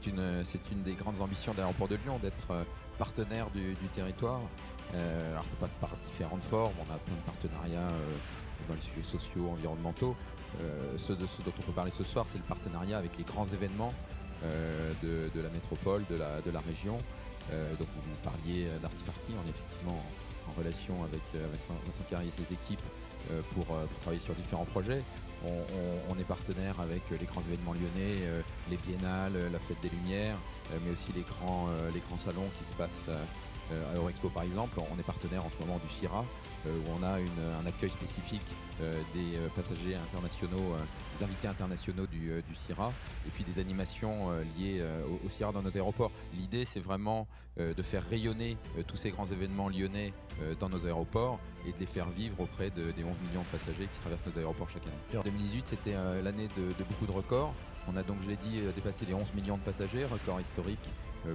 une des grandes ambitions de l'aéroport de Lyon, d'être partenaire du territoire. Alors ça passe par différentes formes, on a plein de partenariats dans les sujets sociaux, environnementaux. Ce dont on peut parler ce soir, c'est le partenariat avec les grands événements de la métropole, de la région. Donc vous parliez d'Artifarty, on est effectivement en relation avec Vincent Carré et ses équipes pour travailler sur différents projets. On est partenaire avec les grands événements lyonnais, les biennales, la fête des Lumières, mais aussi les grands salons qui se passent à Eurexpo par exemple. On est partenaire en ce moment du CIRA, où on a un accueil spécifique des passagers internationaux, des invités internationaux du CIRA, et puis des animations liées au CIRA dans nos aéroports. L'idée, c'est vraiment de faire rayonner tous ces grands événements lyonnais dans nos aéroports et de les faire vivre auprès des 11 millions de passagers qui traversent nos aéroports chaque année. 2018, c'était l'année de beaucoup de records. On a donc, je l'ai dit, dépassé les 11 millions de passagers, record historique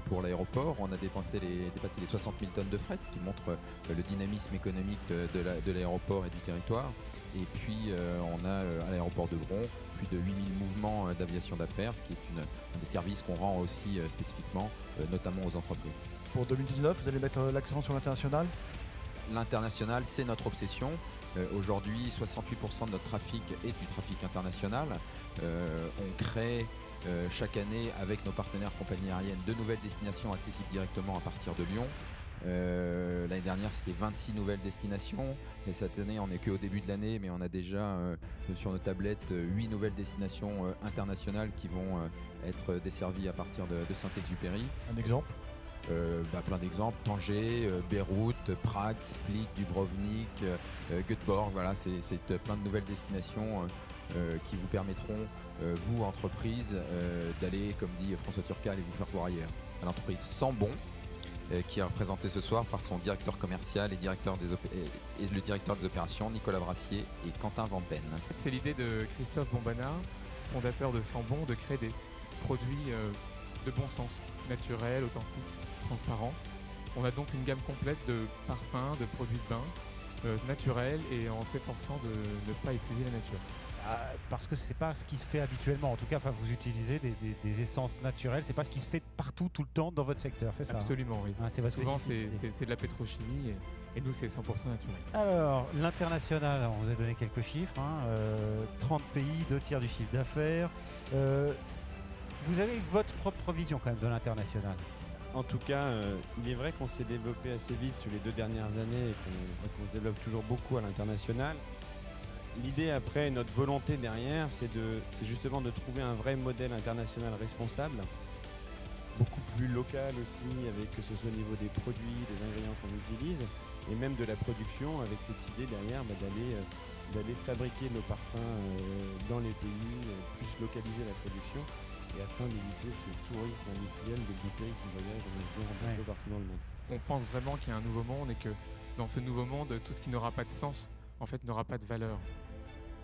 pour l'aéroport. On a dépassé les 60 000 tonnes de fret, qui montre le dynamisme économique de l'aéroport et du territoire. Et puis on a à l'aéroport de Bron plus de 8000 mouvements d'aviation d'affaires, ce qui est un des services qu'on rend aussi spécifiquement, notamment aux entreprises. Pour 2019, vous allez mettre l'accent sur l'international ? L'international, c'est notre obsession. Aujourd'hui, 68% de notre trafic est du trafic international. On crée chaque année, avec nos partenaires compagnies aériennes, de nouvelles destinations accessibles directement à partir de Lyon. L'année dernière, c'était 26 nouvelles destinations. Et cette année, on n'est qu'au début de l'année, mais on a déjà sur nos tablettes 8 nouvelles destinations internationales qui vont être desservies à partir de Saint-Exupéry. Un exemple ? Plein d'exemples, Tanger, Beyrouth, Prague, Split, Dubrovnik, Göteborg, voilà, c'est plein de nouvelles destinations qui vous permettront, vous, entreprise, d'aller, comme dit François Turcal, et vous faire voir ailleurs. L'entreprise Sambon, qui est représentée ce soir par son directeur commercial et le directeur des opérations, Nicolas Brassier et Quentin Van Pen. C'est l'idée de Christophe Bombana, fondateur de Sambon, de créer des produits de bon sens, naturels, authentiques, transparents. On a donc une gamme complète de parfums, de produits de bain naturels, et en s'efforçant de ne pas épuiser la nature. Parce que c'est pas ce qui se fait habituellement. En tout cas, vous utilisez des essences naturelles. C'est pas ce qui se fait partout, tout le temps dans votre secteur, c'est ça? Absolument, oui. C'est votre souvent, c'est de la pétrochimie et nous, c'est 100% naturel. Alors, l'international, on vous a donné quelques chiffres. 30 pays, 2/3 du chiffre d'affaires. Vous avez votre propre vision quand même de l'international. En tout cas, il est vrai qu'on s'est développé assez vite sur les 2 dernières années et qu'on se développe toujours beaucoup à l'international. L'idée après, notre volonté derrière, c'est justement de trouver un vrai modèle international responsable, beaucoup plus local aussi, avec que ce soit au niveau des produits, des ingrédients qu'on utilise, et même de la production, avec cette idée derrière d'aller fabriquer nos parfums dans les pays, plus localiser la production, et afin d'éviter ce tourisme industriel de bouteilles qui voyagent un peu partout dans le monde. On pense vraiment qu'il y a un nouveau monde et que dans ce nouveau monde, tout ce qui n'aura pas de sens, en fait, n'aura pas de valeur.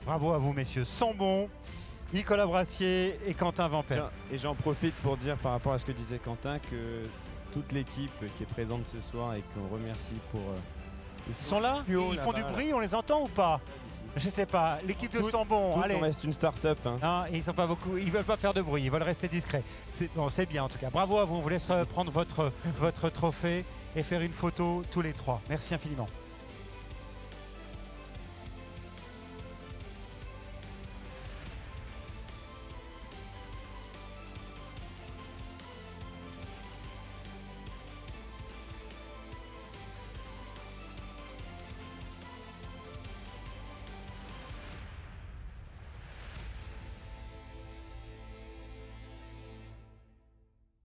Bravo à vous, messieurs Sambon, Nicolas Brassier et Quentin Van Pen. Et j'en profite pour dire, par rapport à ce que disait Quentin, que toute l'équipe qui est présente ce soir et qu'on remercie pour... Ils sont là? Ils font du bruit, on les entend ou pas? Je sais pas, l'équipe de Sambon, allez. On reste une start-up. Non, ils sont pas beaucoup, ils veulent pas faire de bruit, ils veulent rester discrets. C'est bien en tout cas. Bravo à vous, on vous laisse prendre votre trophée et faire une photo tous les 3. Merci infiniment.